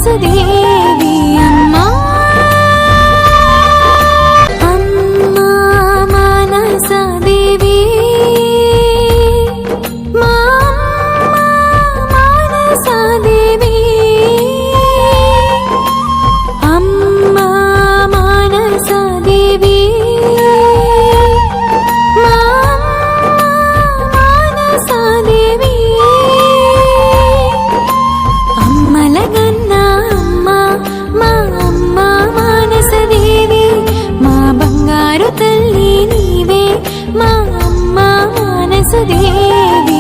మానసదేవి అమ్మా అమ్మా మానసదేవి మా అమ్మా మానసదేవి అమ్మా మానసదేవి మా అమ్మా మానసదేవి అమ్మలగన్నా అమ్మ మా అమ్మ మానసదేవి మా బంగారు తల్లి నీవే మా అమ్మ మానసదేవి